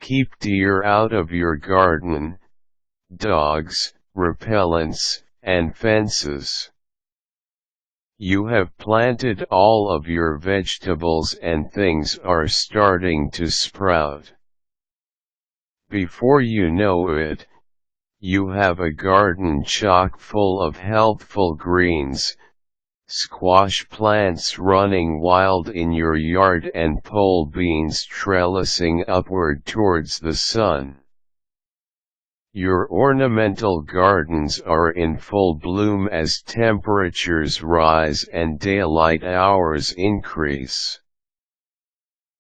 Keep deer out of your garden, dogs, repellents, and fences. You have planted all of your vegetables and things are starting to sprout. Before you know it, you have a garden chock full of healthful greens, squash plants running wild in your yard and pole beans trellising upward towards the sun. Your ornamental gardens are in full bloom as temperatures rise and daylight hours increase.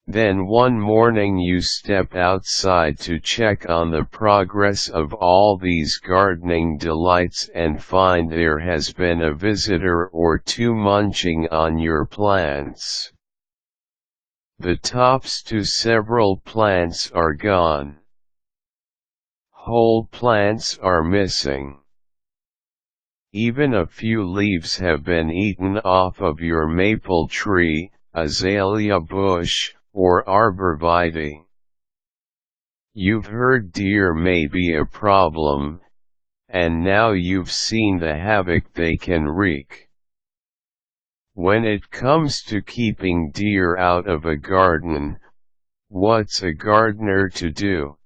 Then one morning you step outside to check on the progress of all these gardening delights and find there has been a visitor or two munching on your plants. The tops to several plants are gone. Whole plants are missing. Even a few leaves have been eaten off of your maple tree, azalea bush, or arborvitae. You've heard deer may be a problem, and now you've seen the havoc they can wreak. When it comes to keeping deer out of a garden, what's a gardener to do?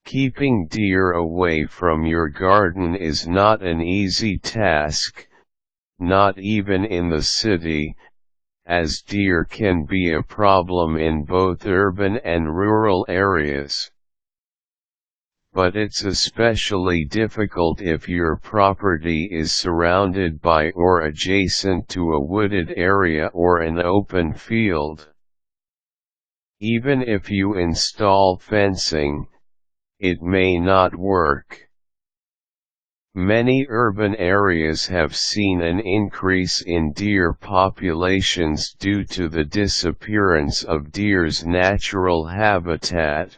Keeping deer away from your garden is not an easy task, not even in the city, as deer can be a problem in both urban and rural areas. But it's especially difficult if your property is surrounded by or adjacent to a wooded area or an open field. Even if you install fencing, it may not work. Many urban areas have seen an increase in deer populations due to the disappearance of deer's natural habitat.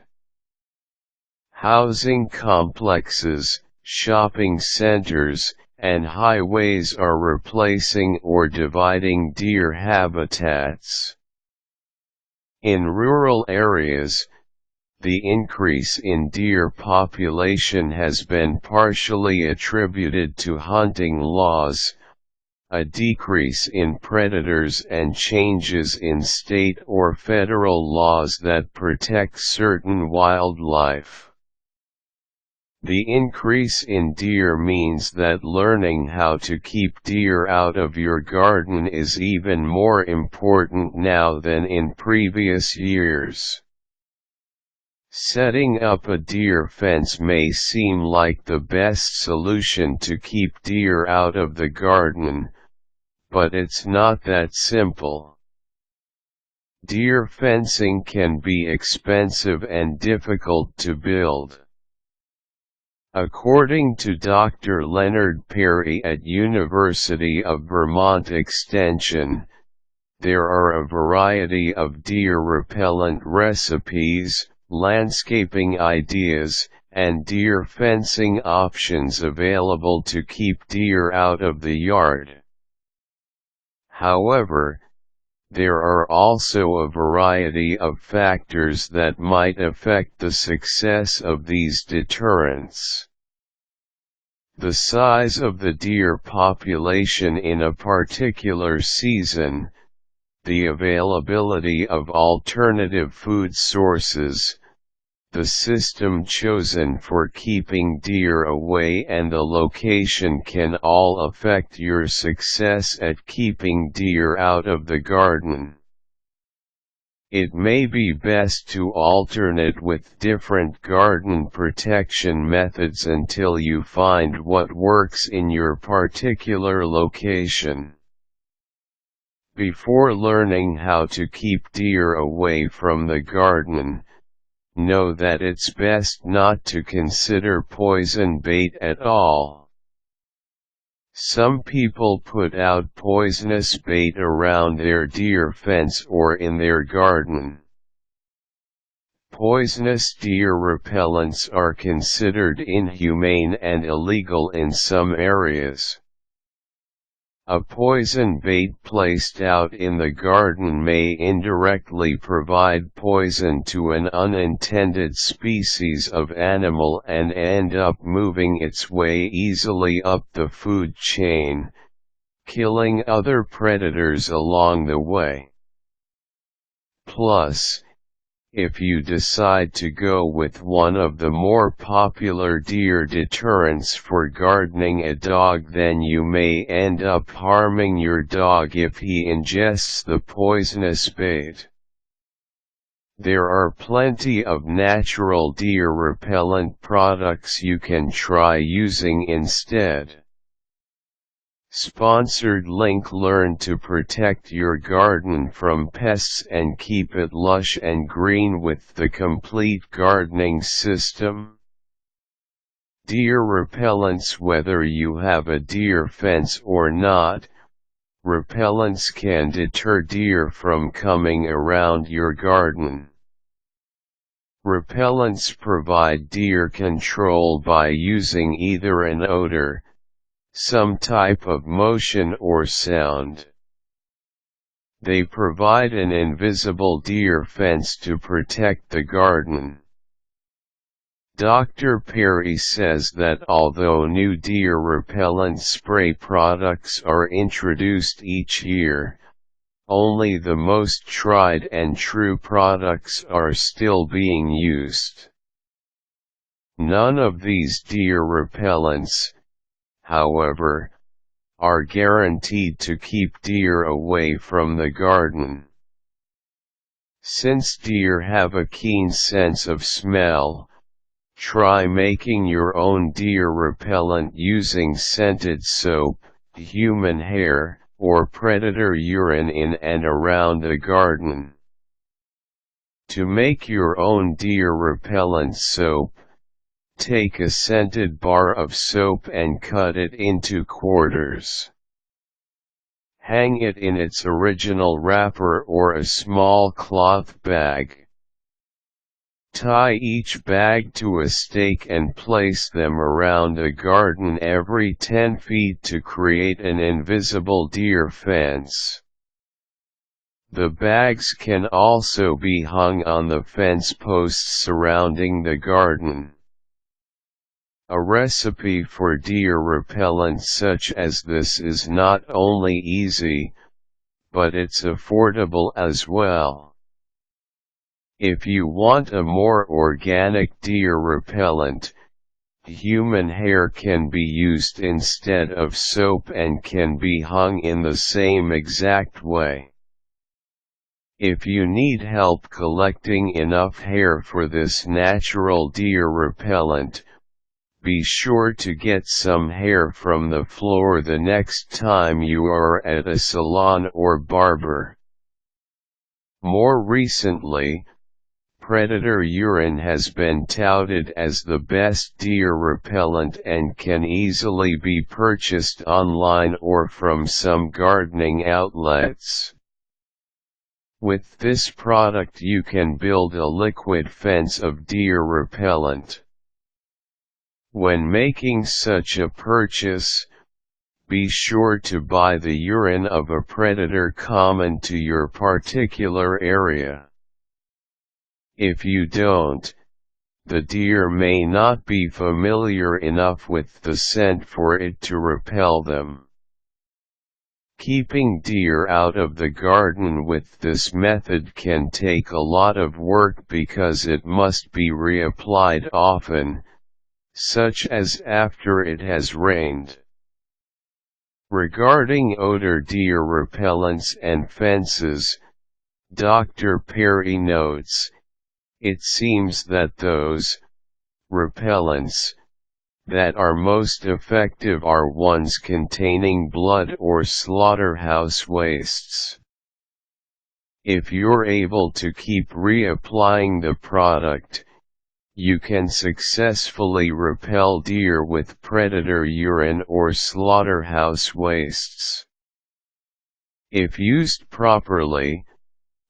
Housing complexes, shopping centers, and highways are replacing or dividing deer habitats. In rural areas, the increase in deer population has been partially attributed to hunting laws, a decrease in predators and changes in state or federal laws that protect certain wildlife. The increase in deer means that learning how to keep deer out of your garden is even more important now than in previous years. Setting up a deer fence may seem like the best solution to keep deer out of the garden, but it's not that simple. Deer fencing can be expensive and difficult to build. According to Dr. Leonard Perry at University of Vermont Extension, there are a variety of deer repellent recipes, landscaping ideas, and deer fencing options available to keep deer out of the yard. However, there are also a variety of factors that might affect the success of these deterrents. The size of the deer population in a particular season, the availability of alternative food sources, the system chosen for keeping deer away and the location can all affect your success at keeping deer out of the garden. It may be best to alternate with different garden protection methods until you find what works in your particular location. Before learning how to keep deer away from the garden, know that it's best not to consider poison bait at all. Some people put out poisonous bait around their deer fence or in their garden. Poisonous deer repellents are considered inhumane and illegal in some areas. A poison bait placed out in the garden may indirectly provide poison to an unintended species of animal and end up moving its way easily up the food chain, killing other predators along the way. Plus, if you decide to go with one of the more popular deer deterrents for gardening a dog, then you may end up harming your dog if he ingests the poisonous bait. There are plenty of natural deer repellent products you can try using instead. Sponsored link. Learn to protect your garden from pests and keep it lush and green with the complete gardening system. Deer repellents. Whether you have a deer fence or not, repellents can deter deer from coming around your garden. Repellents provide deer control by using either an odor, some type of motion or sound. They provide an invisible deer fence to protect the garden. Dr. Perry says that although new deer repellent spray products are introduced each year, only the most tried and true products are still being used. None of these deer repellents, however, are guaranteed to keep deer away from the garden. Since deer have a keen sense of smell, try making your own deer repellent using scented soap, human hair, or predator urine in and around the garden. To make your own deer repellent soap, take a scented bar of soap and cut it into quarters. Hang it in its original wrapper or a small cloth bag. Tie each bag to a stake and place them around a garden every 10 feet to create an invisible deer fence. The bags can also be hung on the fence posts surrounding the garden. A recipe for deer repellent such as this is not only easy, but it's affordable as well. If you want a more organic deer repellent, human hair can be used instead of soap and can be hung in the same exact way. If you need help collecting enough hair for this natural deer repellent, be sure to get some hair from the floor the next time you are at a salon or barber. More recently, predator urine has been touted as the best deer repellent and can easily be purchased online or from some gardening outlets. With this product you can build a liquid fence of deer repellent. When making such a purchase, be sure to buy the urine of a predator common to your particular area. If you don't, the deer may not be familiar enough with the scent for it to repel them. Keeping deer out of the garden with this method can take a lot of work because it must be reapplied often, such as after it has rained. Regarding odor deer repellents and fences, Dr. Perry notes, it seems that those repellents that are most effective are ones containing blood or slaughterhouse wastes. If you're able to keep reapplying the product, you can successfully repel deer with predator urine or slaughterhouse wastes. If used properly,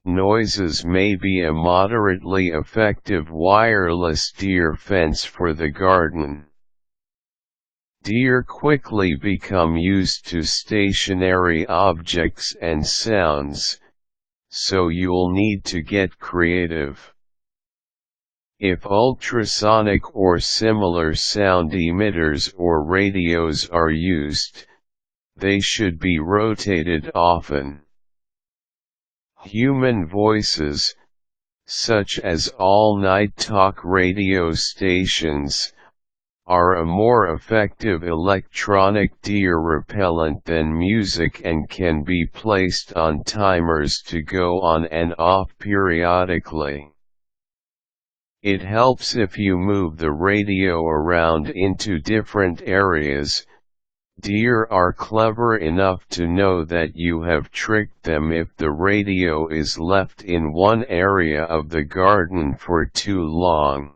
noises may be a moderately effective wireless deer fence for the garden. Deer quickly become used to stationary objects and sounds, so you'll need to get creative. If ultrasonic or similar sound emitters or radios are used, they should be rotated often. Human voices, such as all-night talk radio stations, are a more effective electronic deer repellent than music and can be placed on timers to go on and off periodically. It helps if you move the radio around into different areas. Deer are clever enough to know that you have tricked them if the radio is left in one area of the garden for too long.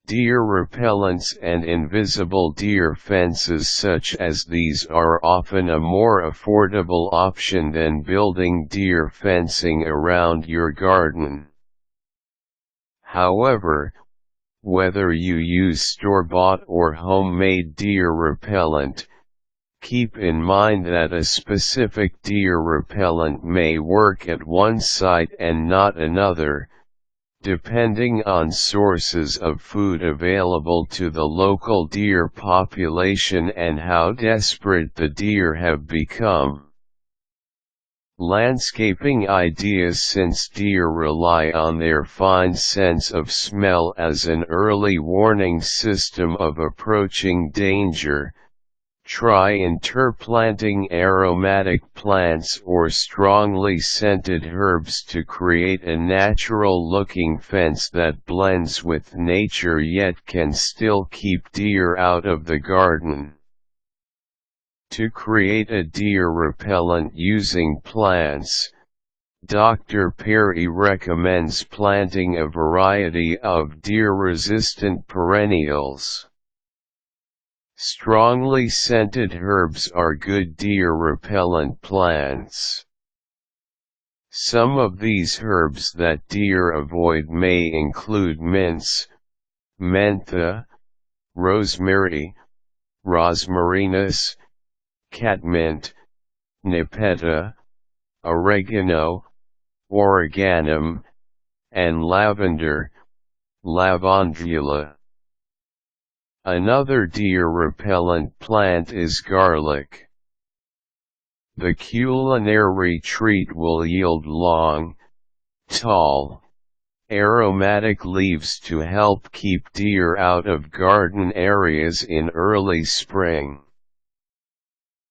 Deer repellents and invisible deer fences such as these are often a more affordable option than building deer fencing around your garden. However, whether you use store-bought or homemade deer repellent, keep in mind that a specific deer repellent may work at one site and not another, depending on sources of food available to the local deer population and how desperate the deer have become. Landscaping ideas. Since deer rely on their fine sense of smell as an early warning system of approaching danger, try interplanting aromatic plants or strongly scented herbs to create a natural-looking fence that blends with nature yet can still keep deer out of the garden. To create a deer repellent using plants, Dr. Perry recommends planting a variety of deer-resistant perennials. Strongly scented herbs are good deer repellent plants. Some of these herbs that deer avoid may include mints, mentha, rosemary, rosmarinus, catmint, nipeta, oregano, origanum, and lavender, lavandula. Another deer repellent plant is garlic. The culinary treat will yield long, tall, aromatic leaves to help keep deer out of garden areas in early spring.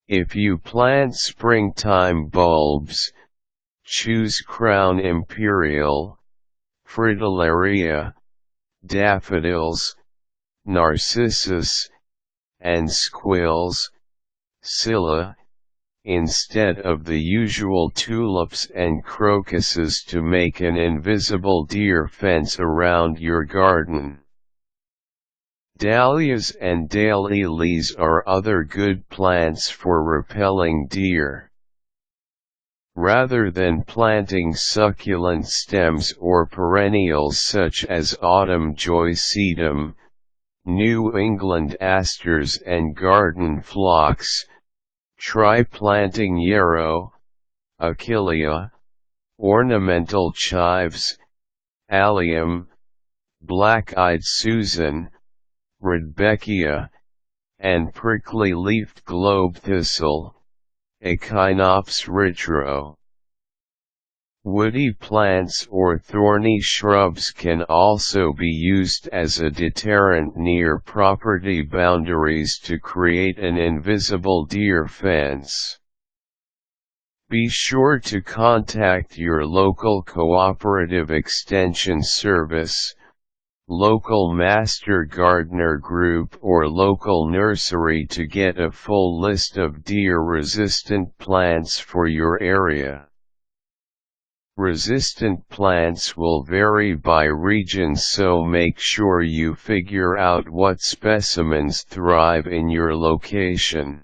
If you plant springtime bulbs, choose Crown Imperial, Fritillaria, daffodils, narcissus, and squills, scilla, instead of the usual tulips and crocuses to make an invisible deer fence around your garden. Dahlias and daylilies are other good plants for repelling deer. Rather than planting succulent stems or perennials such as autumn joycetum, New England asters and garden phlox, try planting yarrow, achillea, ornamental chives, allium, black-eyed Susan, rudbeckia, and prickly-leafed globe thistle, Echinops retro. Woody plants or thorny shrubs can also be used as a deterrent near property boundaries to create an invisible deer fence. Be sure to contact your local cooperative extension service, local master gardener group or local nursery to get a full list of deer-resistant plants for your area. Resistant plants will vary by region, so make sure you figure out what specimens thrive in your location.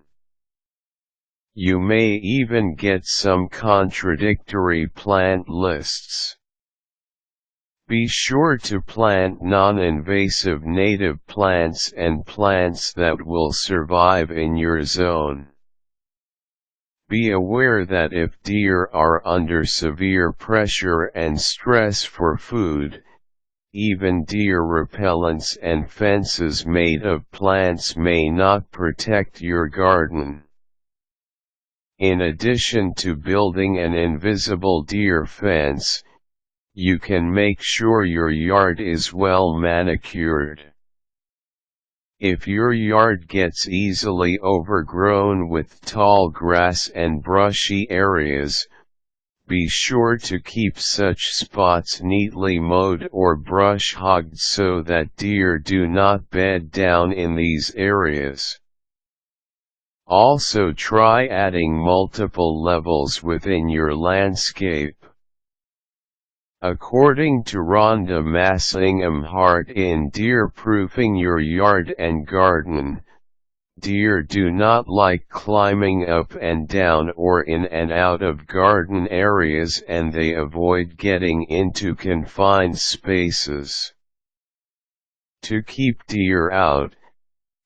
You may even get some contradictory plant lists. Be sure to plant non-invasive native plants and plants that will survive in your zone. Be aware that if deer are under severe pressure and stress for food, even deer repellents and fences made of plants may not protect your garden. In addition to building an invisible deer fence, you can make sure your yard is well manicured. If your yard gets easily overgrown with tall grass and brushy areas, be sure to keep such spots neatly mowed or brush hogged so that deer do not bed down in these areas. Also try adding multiple levels within your landscape. According to Rhonda Massingham-Hart in Deer-Proofing Your Yard and Garden, deer do not like climbing up and down or in and out of garden areas, and they avoid getting into confined spaces. To keep deer out,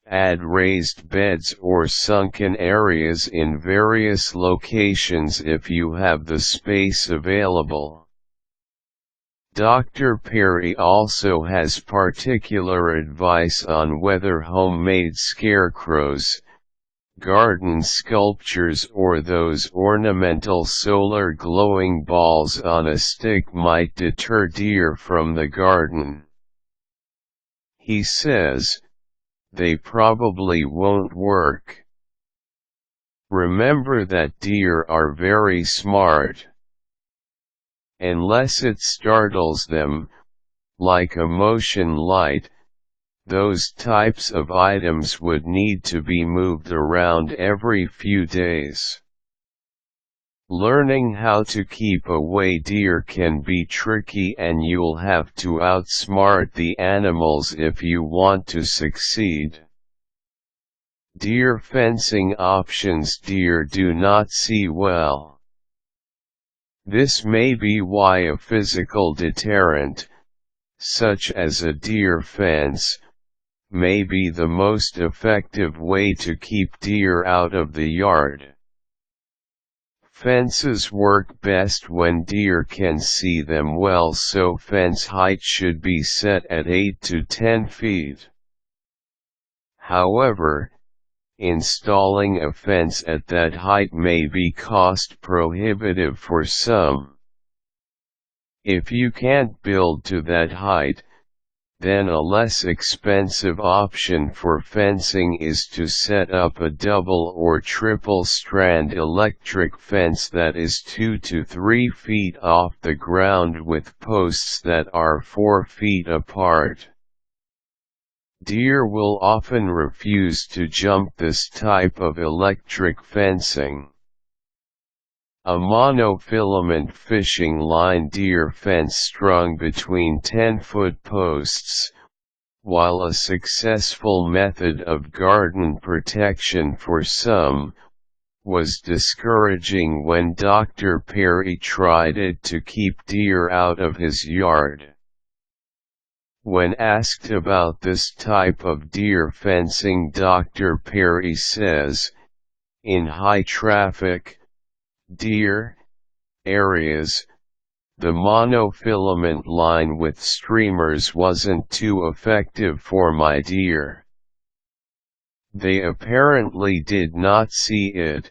add raised beds or sunken areas in various locations if you have the space available. Dr. Perry also has particular advice on whether homemade scarecrows, garden sculptures, or those ornamental solar glowing balls on a stick might deter deer from the garden. He says, they probably won't work. Remember that deer are very smart. Unless it startles them, like a motion light, those types of items would need to be moved around every few days. Learning how to keep away deer can be tricky, and you'll have to outsmart the animals if you want to succeed. Deer fencing options. Deer do not see well. This may be why a physical deterrent, such as a deer fence, may be the most effective way to keep deer out of the yard. Fences work best when deer can see them well, so fence height should be set at 8 to 10 feet. However, installing a fence at that height may be cost prohibitive for some. If you can't build to that height, then a less expensive option for fencing is to set up a double or triple strand electric fence that is 2 to 3 feet off the ground with posts that are 4 feet apart. Deer will often refuse to jump this type of electric fencing. A monofilament fishing line deer fence strung between 10-foot posts, while a successful method of garden protection for some, was discouraging when Dr. Perry tried it to keep deer out of his yard. When asked about this type of deer fencing, Dr. Perry says, in high-traffic, deer areas, the monofilament line with streamers wasn't too effective for my deer. They apparently did not see it,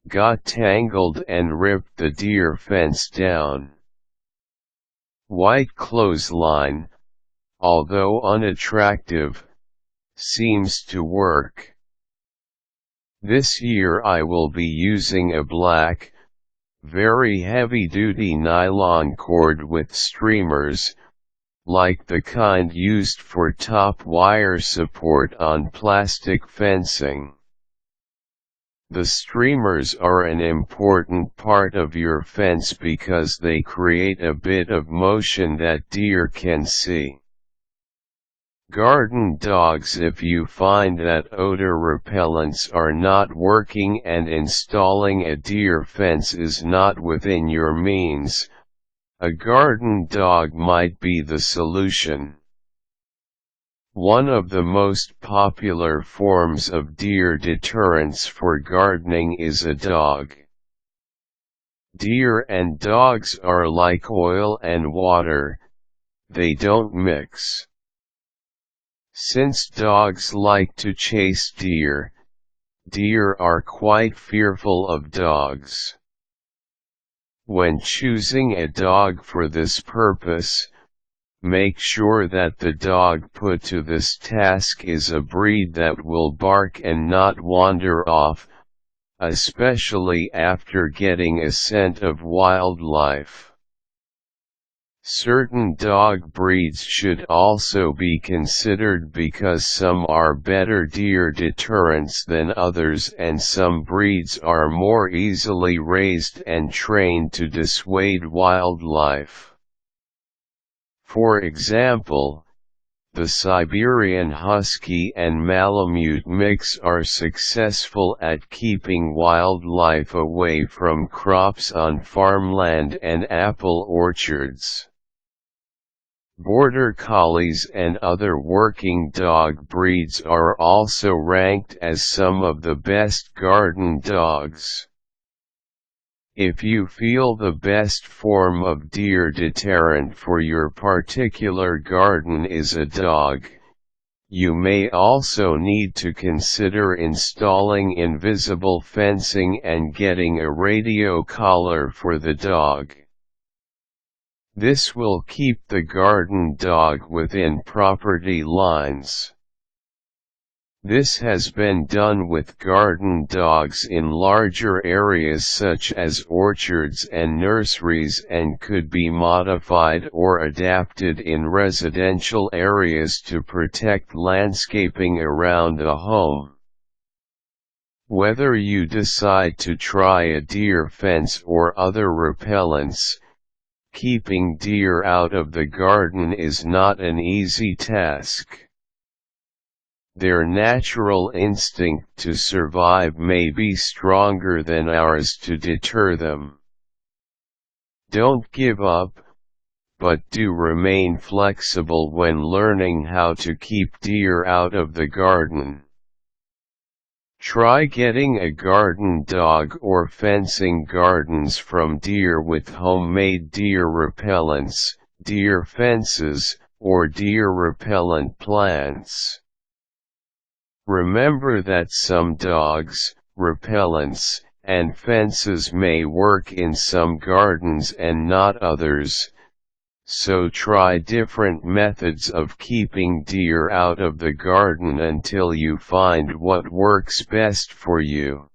got tangled and ripped the deer fence down. White clothesline, although unattractive, seems to work. This year I will be using a black, very heavy-duty nylon cord with streamers, like the kind used for top wire support on plastic fencing. The streamers are an important part of your fence because they create a bit of motion that deer can see. Garden dogs. If you find that odor repellents are not working and installing a deer fence is not within your means, A garden dog might be the solution. One of the most popular forms of deer deterrence for gardening is a dog. Deer and dogs are like oil and water, they don't mix. Since dogs like to chase deer, deer are quite fearful of dogs. When choosing a dog for this purpose, make sure that the dog put to this task is a breed that will bark and not wander off, especially after getting a scent of wildlife. Certain dog breeds should also be considered because some are better deer deterrents than others and some breeds are more easily raised and trained to dissuade wildlife. For example, the Siberian Husky and Malamute mix are successful at keeping wildlife away from crops on farmland and apple orchards. Border Collies and other working dog breeds are also ranked as some of the best garden dogs. If you feel the best form of deer deterrent for your particular garden is a dog, you may also need to consider installing invisible fencing and getting a radio collar for the dog. This will keep the garden dog within property lines. This has been done with garden dogs in larger areas such as orchards and nurseries and could be modified or adapted in residential areas to protect landscaping around a home. Whether you decide to try a deer fence or other repellents, keeping deer out of the garden is not an easy task. Their natural instinct to survive may be stronger than ours to deter them. Don't give up, but do remain flexible when learning how to keep deer out of the garden. Try getting a garden dog or fencing gardens from deer with homemade deer repellents, deer fences, or deer repellent plants. Remember that some dogs, repellents, and fences may work in some gardens and not others, so try different methods of keeping deer out of the garden until you find what works best for you.